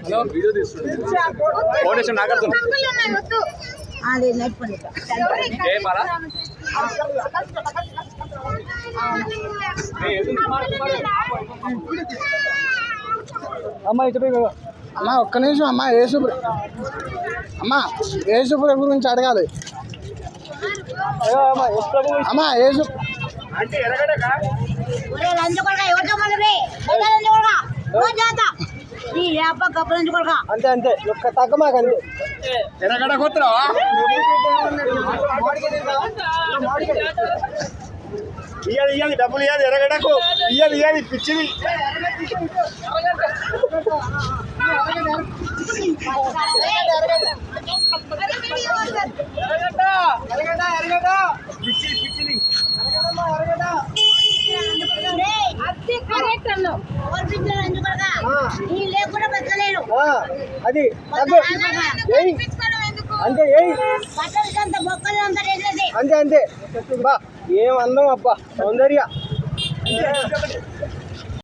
hello video తీస్తున్నాను foundation Nagarjuna అది net పని ఏ మాలా అమ్మ ఇటు అమ్మ ఒక్క నిమిషం అమ్మ యేసు ప్రభు గురించి అడగాలి అమ్మ యేసు అంటే ఎరగడక అంతే అంతే ఒక్క తగ్గ మాకు అంతే ఎరగడ కొత్తరావా ఇయ్యాలి డబ్బులు ఇయ్యాలి ఎరగడకు ఇయ్యాలి పిచ్చిది అది అంతే అంతే అంతే బా ఏం అందం అబ్బా సౌందర్య